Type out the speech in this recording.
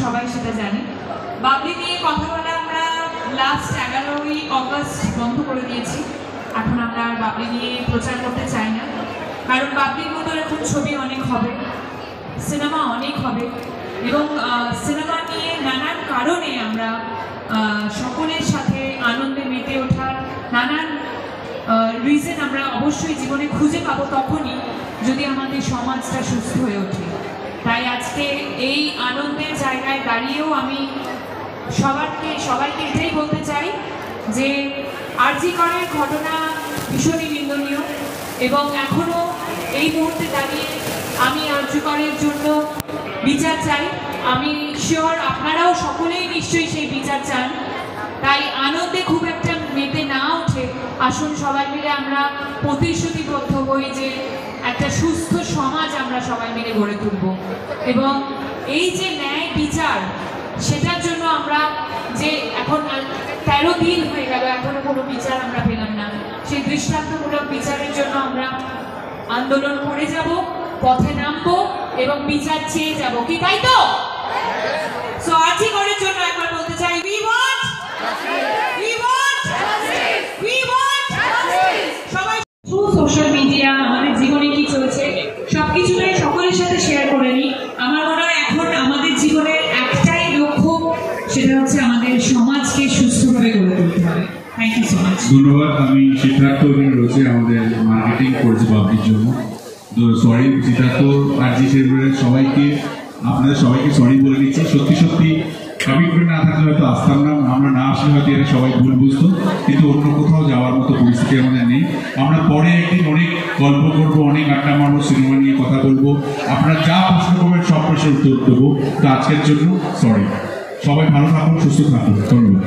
সবাই সেটা জানি। বাবলি নিয়ে কথা বলা আমরা লাস্ট 11ই অগস্ট বন্ধ করে দিয়েছি। এখন আমরা আর বাবলি নিয়ে প্রচার করতে চাই না, কারণ বাবলির মতো এখন ছবি অনেক হবে, সিনেমা অনেক হবে, এবং সিনেমা নিয়ে নানান কারণে আমরা সকলের সাথে আনন্দে মেতে ওঠার নানান রিজন আমরা অবশ্যই জীবনে খুঁজে পাবো তখনই যদি আমাদের সমাজটা সুস্থ হয়ে ওঠে। তাই আজকে এই আনন্দের জায়গায় দাঁড়িয়েও আমি সবাইকে এটাই বলতে চাই যে আরজি করের ঘটনা ভীষণই নিন্দনীয়, এবং এখনও এই মুহূর্তে দাঁড়িয়ে আমি আরজি করের জন্য বিচার চাই। আমি শিওর আপনারাও সকলেই নিশ্চয়ই সেই বিচার চান। তাই আনন্দে খুব একটা মেতে না উঠে আসুন সবাই মিলে আমরা প্রতিশ্রুতিবদ্ধ হই যে একটা সুস্থ সমাজ আমরা সবাই মিলে গড়ে তুলব, এবং এই যে ন্যায় বিচার সেটার জন্য আমরা যে এখন 13 দিন হয়ে গেল এখনো কোনো বিচার আমরা পেলাম না, সেই দৃষ্টান্তমূলক বিচারের জন্য আমরা আন্দোলন করে যাব, পথে নামবো এবং বিচার চেয়ে যাব, কি তাই তো? সো আরজি করের জন্য একবার বলতে চাই we want সবাই থ্রু সোশ্যাল মিডিয়া আমাদের জীবনে কি চলছে সবকিছুটাই সকলের সাথে শেয়ার করে নিই। আমার মনে হয় এখন আমাদের জীবনের একটাই লক্ষ্য, সেটা হচ্ছে আমাদের সমাজকে সুস্থভাবে গড়ে তুলতে হবে। Thank you so much. ধন্যবাদ। আমি সিদ্ধার্থ রয়েছে আমাদের মার্কেটিং করছে বাবলির জন্য। তো সরি সিদ্ধার্থ, আরজি সেলিব্রেটের সবাইকে আপনাদের সবাইকে সরি বলে দিচ্ছি। সত্যি কমিটমেন্ট না থাকলে হয়তো আসতাম না, আমরা না আসলে হয়তো এরা সবাই ভুল বুঝতো, কিন্তু অন্য কোথাও যাওয়ার মতো পরিস্থিতি আমাদের নেই। আমরা পরে একদিন অনেক গল্প করবো, অনেক আড্ডা মারবো, সিনেমা নিয়ে কথা বলবো, আপনারা যা প্রশ্ন করবেন সব প্রশ্নের উত্তর দেবো। তো আজকের জন্য সরি, সবাই ভালো থাকুন, সুস্থ থাকুন, ধন্যবাদ।